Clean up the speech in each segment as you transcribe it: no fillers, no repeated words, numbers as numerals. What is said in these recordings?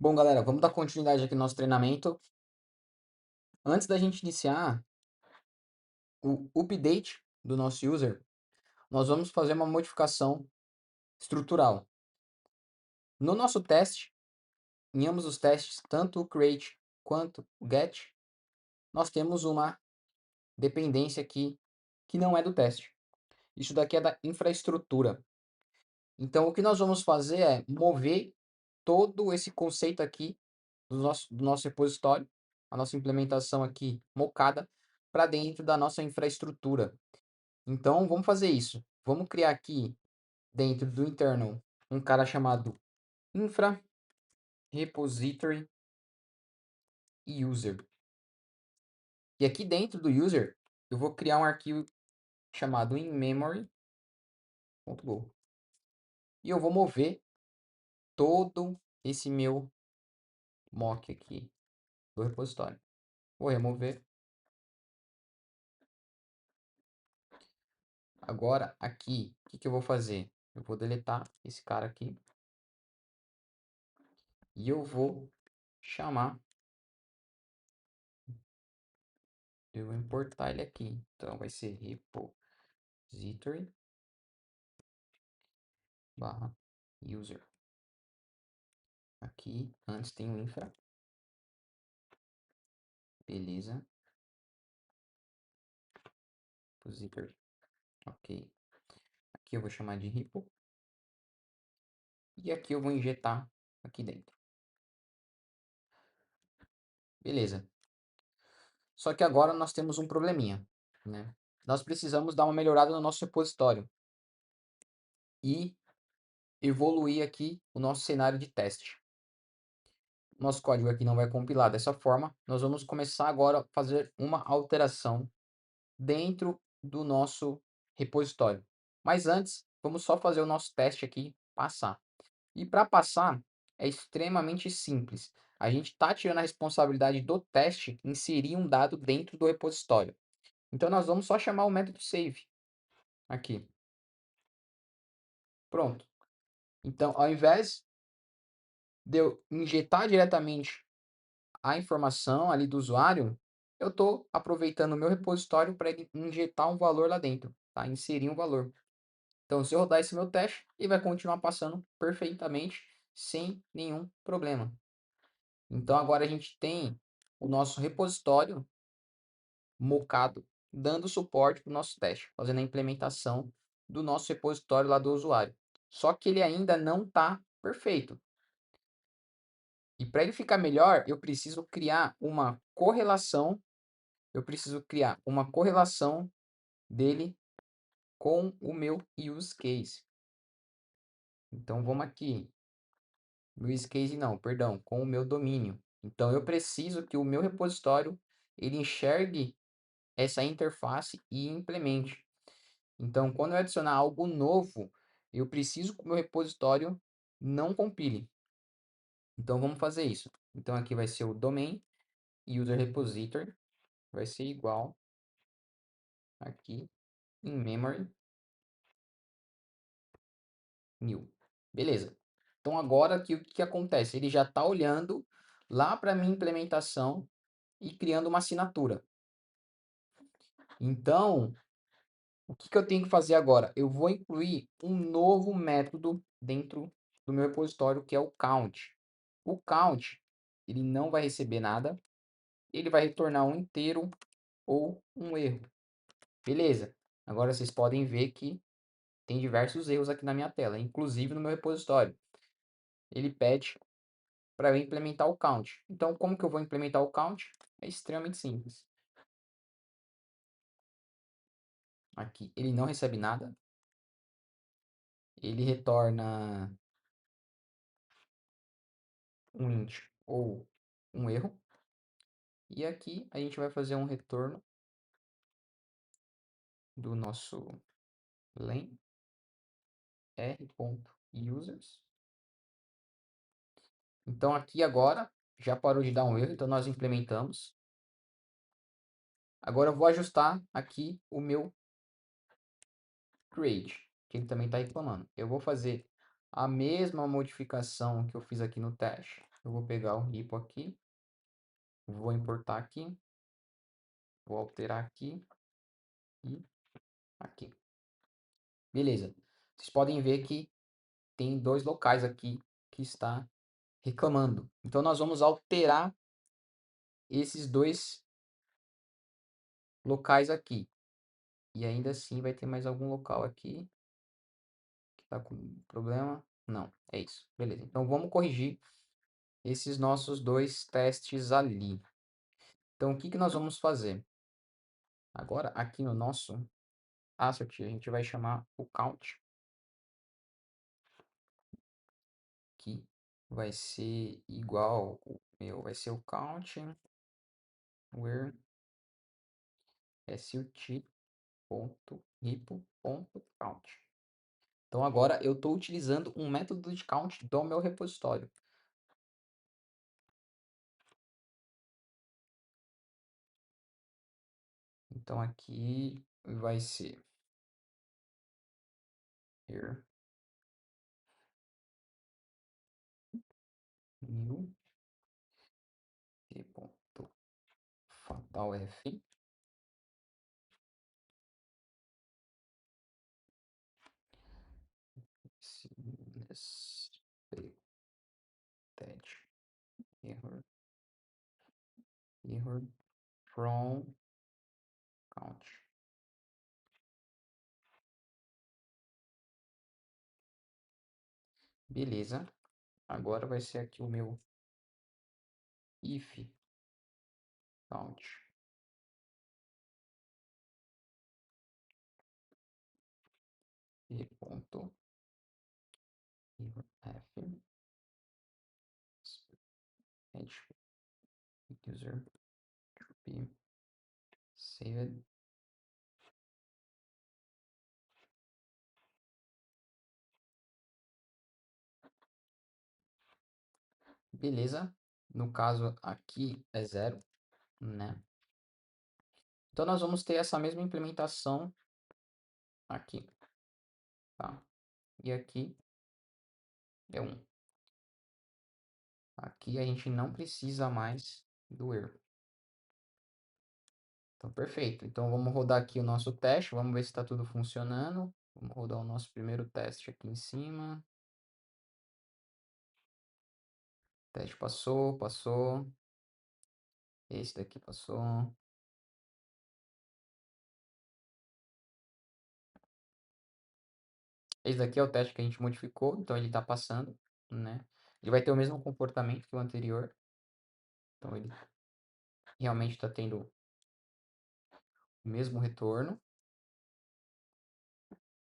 Bom, galera, vamos dar continuidade aqui no nosso treinamento. Antes da gente iniciar o update do nosso user, nós vamos fazer uma modificação estrutural. No nosso teste, em ambos os testes, tanto o create quanto o get, nós temos uma dependência aqui que não é do teste. Isso daqui é da infraestrutura. Então, o que nós vamos fazer é mover todo esse conceito aqui do nosso repositório, a nossa implementação aqui mocada, para dentro da nossa infraestrutura. Então, vamos fazer isso. Vamos criar aqui, dentro do internal, um cara chamado infra repository user. E aqui dentro do user, eu vou criar um arquivo chamado inmemory.go. E eu vou mover todo esse meu mock aqui do repositório. Vou remover. Agora, aqui, o que eu vou fazer? Eu vou deletar esse cara aqui. E eu vou chamar. Eu vou importar ele aqui. Então, vai ser repository barra user. Aqui, antes tem o infra. Beleza. Repository. Ok. Aqui eu vou chamar de repo. E aqui eu vou injetar aqui dentro. Beleza. Só que agora nós temos um probleminha, né? Nós precisamos dar uma melhorada no nosso repositório. E evoluir aqui o nosso cenário de teste. Nosso código aqui não vai compilar dessa forma. Nós vamos começar agora a fazer uma alteração dentro do nosso repositório. Mas antes, vamos só fazer o nosso teste aqui, passar. E para passar, é extremamente simples. A gente está tirando a responsabilidade do teste inserir um dado dentro do repositório. Então, nós vamos só chamar o método save aqui. Pronto. Então, ao invés de eu injetar diretamente a informação ali do usuário, eu estou aproveitando o meu repositório para injetar um valor lá dentro, tá? Inserir um valor. Então, se eu rodar esse meu teste, ele vai continuar passando perfeitamente, sem nenhum problema. Então, agora a gente tem o nosso repositório mocado, dando suporte para o nosso teste, fazendo a implementação do nosso repositório lá do usuário. Só que ele ainda não está perfeito. E para ele ficar melhor, eu preciso criar uma correlação. Eu preciso criar uma correlação dele com o meu use case. Então, vamos aqui. Use case não, perdão, com o meu domínio. Então, eu preciso que o meu repositório ele enxergue essa interface e implemente. Então, quando eu adicionar algo novo, eu preciso que o meu repositório não compile. Então, vamos fazer isso. Então, aqui vai ser o domain user repository, vai ser igual aqui em memory new. Beleza. Então, agora aqui o que acontece? Ele já está olhando lá para a minha implementação e criando uma assinatura. Então, o que eu tenho que fazer agora? Eu vou incluir um novo método dentro do meu repositório, que é o count. O count, ele não vai receber nada, ele vai retornar um inteiro ou um erro. Beleza. Agora vocês podem ver que tem diversos erros aqui na minha tela, inclusive no meu repositório. Ele pede para eu implementar o count. Então, como que eu vou implementar o count? É extremamente simples. Aqui, ele não recebe nada. Ele retorna um int ou um erro. E aqui a gente vai fazer um retorno do nosso len r.users. Então aqui agora já parou de dar um erro, então nós implementamos. Agora eu vou ajustar aqui o meu create, que ele também está reclamando. Eu vou fazer a mesma modificação que eu fiz aqui no teste. Eu vou pegar o repo aqui, vou importar aqui, vou alterar aqui e aqui. Beleza. Vocês podem ver que tem dois locais aqui que está reclamando. Então nós vamos alterar esses dois locais aqui. E ainda assim vai ter mais algum local aqui que está com problema. Não, é isso. Beleza. Então vamos corrigir esses nossos dois testes ali. Então o que que nós vamos fazer? Agora aqui no nosso assert a gente vai chamar o count, que vai ser igual, o meu vai ser o count where sut.repo.count. Então agora eu estou utilizando um método de count do meu repositório. Então aqui vai ser here new t.fatalf error from count. Beleza. Agora vai ser aqui o meu if count e ponto f user to be saved. Beleza. No caso aqui é 0, né? Então nós vamos ter essa mesma implementação aqui, tá? E aqui é 1. Aqui a gente não precisa mais do erro. Então, perfeito. Então, vamos rodar aqui o nosso teste. Vamos ver se está tudo funcionando. Vamos rodar o nosso primeiro teste aqui em cima. O teste passou, passou. Esse daqui passou. Esse daqui é o teste que a gente modificou, então ele está passando, né? Ele vai ter o mesmo comportamento que o anterior. Então, ele realmente está tendo o mesmo retorno.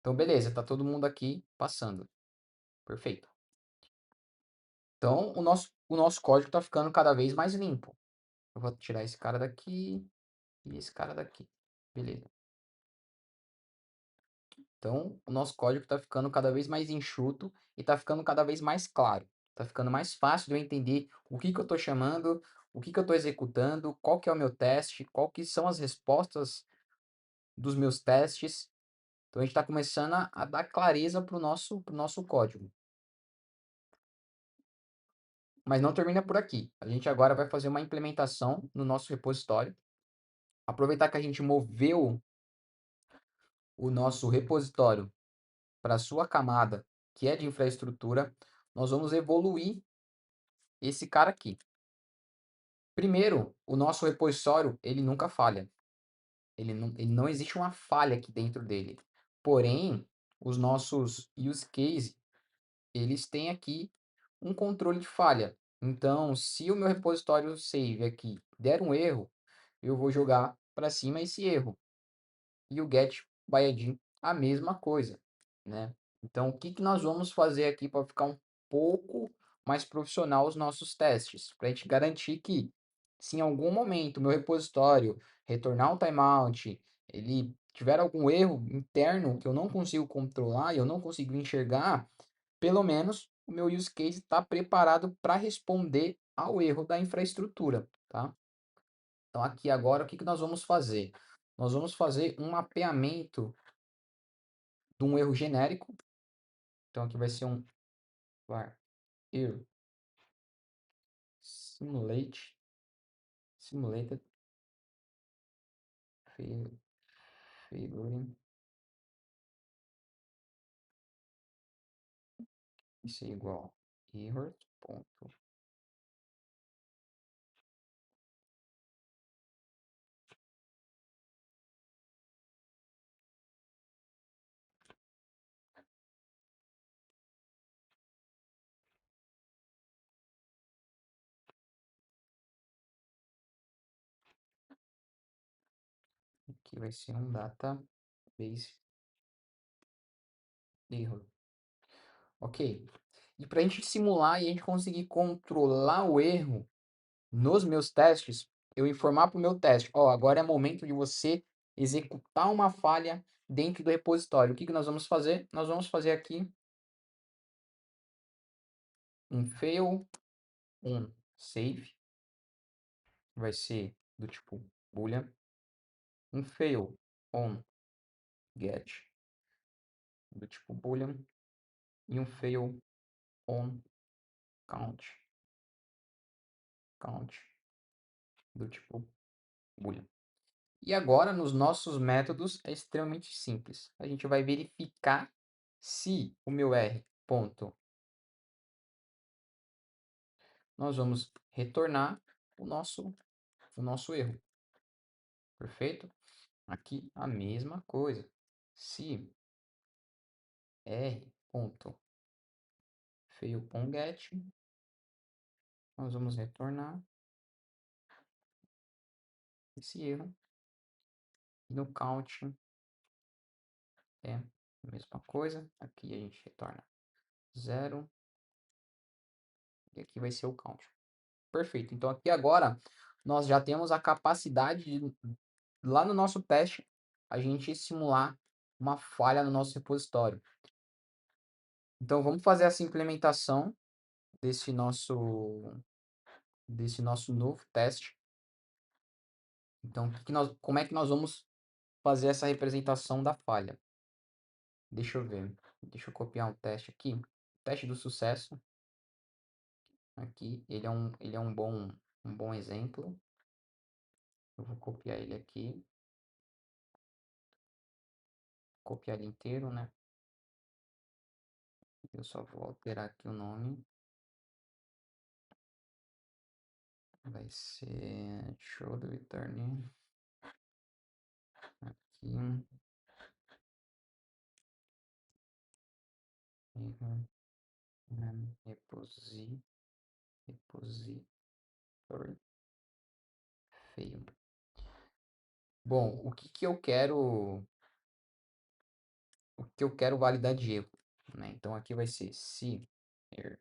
Então, beleza, tá todo mundo aqui passando. Perfeito. Então, o nosso código está ficando cada vez mais limpo. Eu vou tirar esse cara daqui e esse cara daqui. Beleza. Então, o nosso código está ficando cada vez mais enxuto e está ficando cada vez mais claro. Está ficando mais fácil de eu entender o que eu estou chamando, o que eu estou executando, qual que é o meu teste, qual que são as respostas dos meus testes. Então, a gente está começando a dar clareza para o nosso código. Mas não termina por aqui. A gente agora vai fazer uma implementação no nosso repositório. Aproveitar que a gente moveu o nosso repositório para a sua camada, que é de infraestrutura, nós vamos evoluir esse cara aqui. Primeiro, o nosso repositório, ele nunca falha. Ele não existe uma falha aqui dentro dele. Porém, os nossos use case, eles têm aqui um controle de falha. Então, se o meu repositório save aqui der um erro, eu vou jogar para cima esse erro. E o get by ID a mesma coisa, né? Então, o que que nós vamos fazer aqui para ficar um pouco mais profissional os nossos testes? Para a gente garantir que, se em algum momento o meu repositório retornar um timeout, ele tiver algum erro interno que eu não consigo controlar e eu não consigo enxergar, pelo menos o meu use case está preparado para responder ao erro da infraestrutura, tá? Então, aqui agora, o que que nós vamos fazer? Nós vamos fazer um mapeamento de um erro genérico. Então, aqui vai ser um var erro simulated failoring. Isso é igual error, ponto. Aqui vai ser um database error. Ok. E para a gente simular e a gente conseguir controlar o erro nos meus testes, eu informar para o meu teste, ó, agora é momento de você executar uma falha dentro do repositório. O que que nós vamos fazer? Nós vamos fazer aqui um fail on save, vai ser do tipo boolean, um fail on get, do tipo boolean, e um fail on count, do tipo boolean. E agora, nos nossos métodos, é extremamente simples. A gente vai verificar se o meu R ponto, nós vamos retornar o nosso erro. Perfeito? Aqui a mesma coisa. Se R ponto fail.get, nós vamos retornar esse erro. E no count é a mesma coisa. Aqui a gente retorna 0. E aqui vai ser o count. Perfeito. Então aqui agora nós já temos a capacidade de, lá no nosso teste, a gente simular uma falha no nosso repositório. Então vamos fazer essa implementação desse nosso novo teste. Então, como é que nós vamos fazer essa representação da falha? Deixa eu ver. Deixa eu copiar um teste aqui. Teste do sucesso. Aqui, ele é um bom exemplo. Eu vou copiar ele aqui. Copiar ele inteiro, né? Eu só vou alterar aqui o nome. Vai ser show do return. Aqui. Repository fail. Bom, o que eu quero validar de erro, né? Então aqui vai ser se erro.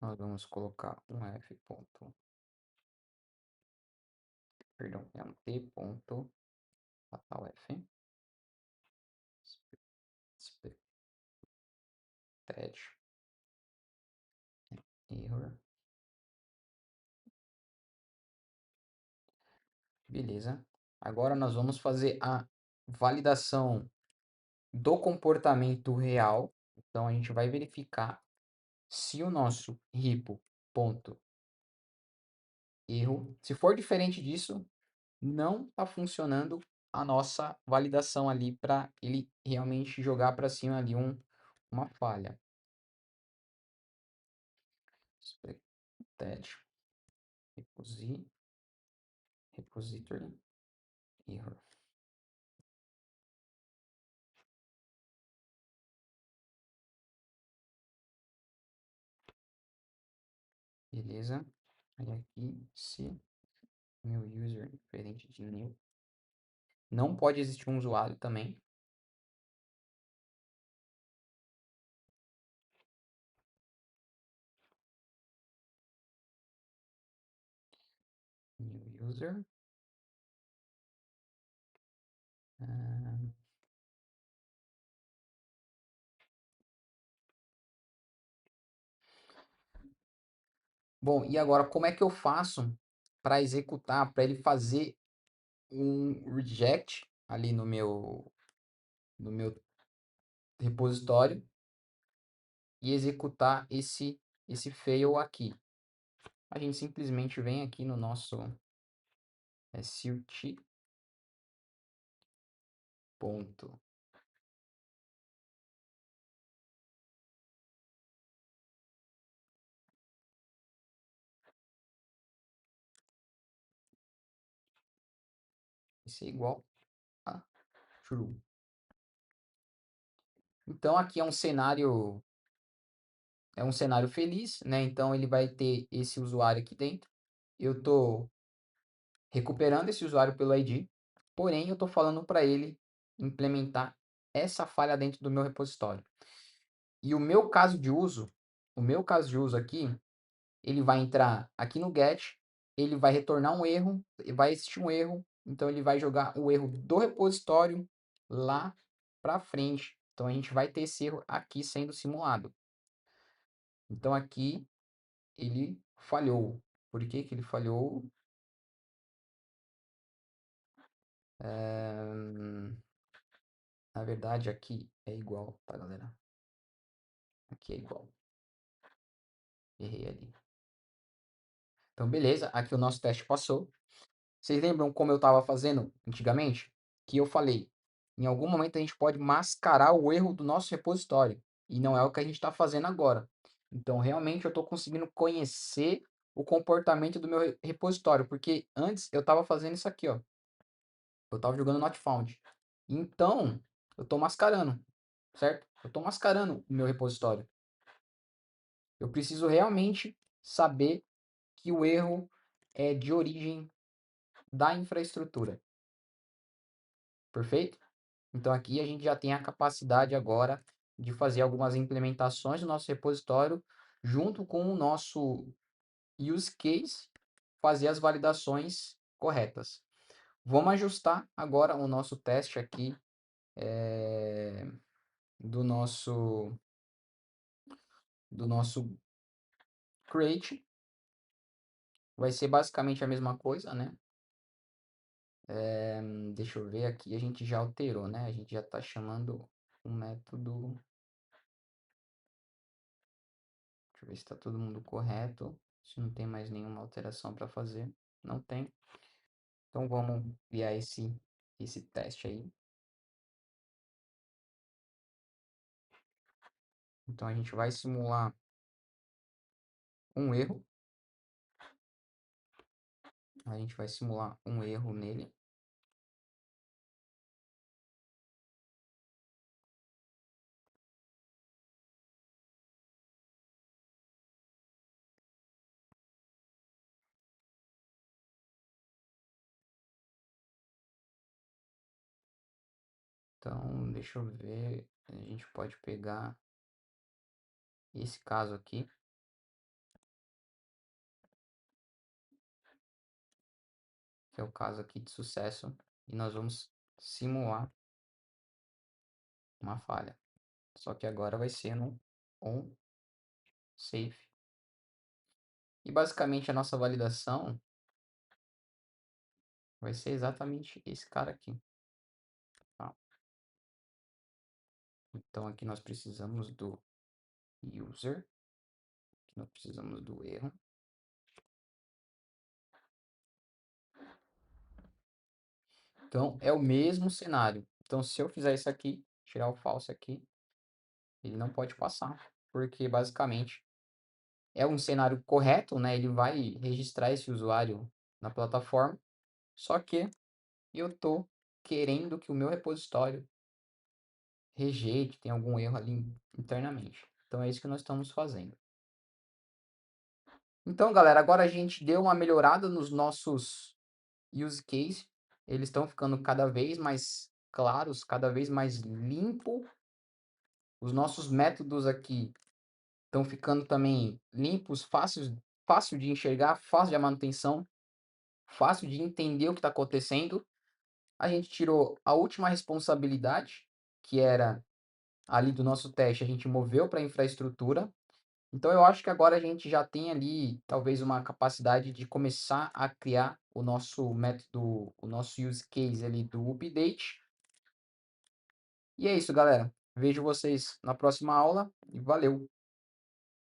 Nós vamos colocar um f ponto, perdão, é um t ponto fatal f expected error. Beleza. Agora nós vamos fazer a validação do comportamento real. Então a gente vai verificar se o nosso repo ponto erro, se for diferente disso, não está funcionando a nossa validação ali para ele realmente jogar para cima ali uma falha. Expected repository error. Beleza? Aí aqui, se meu user diferente de new, não pode existir um usuário também. New user. Bom, e agora como é que eu faço para executar, para ele fazer um reject ali no meu repositório e executar esse esse fail aqui? A gente simplesmente vem aqui no nosso SUT ponto. Isso é igual a true. Então aqui é um cenário feliz, né? Então ele vai ter esse usuário aqui dentro. Eu estou recuperando esse usuário pelo ID, porém eu estou falando para ele implementar essa falha dentro do meu repositório. E o meu caso de uso aqui, ele vai entrar aqui no get, ele vai retornar um erro, vai existir um erro, então ele vai jogar o erro do repositório lá para frente. Então a gente vai ter esse erro aqui sendo simulado. Então aqui ele falhou. Por que que ele falhou? Na verdade aqui é igual, tá galera? Aqui é igual. Errei ali. Então beleza, aqui o nosso teste passou. Vocês lembram como eu estava fazendo antigamente? Que eu falei, em algum momento a gente pode mascarar o erro do nosso repositório. E não é o que a gente está fazendo agora. Então, realmente, eu estou conseguindo conhecer o comportamento do meu repositório. Porque antes eu estava fazendo isso aqui, ó. Eu estava jogando not found. Então, eu estou mascarando, certo? Eu estou mascarando o meu repositório. Eu preciso realmente saber que o erro é de origem da infraestrutura. Perfeito? Então aqui a gente já tem a capacidade agora de fazer algumas implementações do nosso repositório junto com o nosso use case, fazer as validações corretas. Vamos ajustar agora o nosso teste aqui do nosso create. Vai ser basicamente a mesma coisa, né? Deixa eu ver aqui, a gente já alterou, né? A gente já está chamando o método. Deixa eu ver se está todo mundo correto. Se não tem mais nenhuma alteração para fazer. Não tem. Então vamos enviar esse teste aí. Então a gente vai simular um erro. A gente vai simular um erro nele. Então, deixa eu ver. A gente pode pegar esse caso aqui, que é o caso aqui de sucesso, e nós vamos simular uma falha. Só que agora vai ser no on safe. E basicamente a nossa validação vai ser exatamente esse cara aqui. Tá? Então aqui nós precisamos do user, aqui nós precisamos do erro. Então é o mesmo cenário. Então se eu fizer isso aqui, tirar o false aqui, ele não pode passar, porque basicamente é um cenário correto, né? Ele vai registrar esse usuário na plataforma, só que eu tô querendo que o meu repositório rejeite, tem algum erro ali internamente. Então é isso que nós estamos fazendo. Então, galera, agora a gente deu uma melhorada nos nossos use case. Eles estão ficando cada vez mais claros, cada vez mais limpo. Os nossos métodos aqui estão ficando também limpos, fácil de enxergar, fácil de manutenção, fácil de entender o que está acontecendo. A gente tirou a última responsabilidade, que era ali do nosso teste, a gente moveu para a infraestrutura. Então eu acho que agora a gente já tem ali talvez uma capacidade de começar a criar o nosso método, o nosso use case ali do update. E é isso, galera. Vejo vocês na próxima aula e valeu!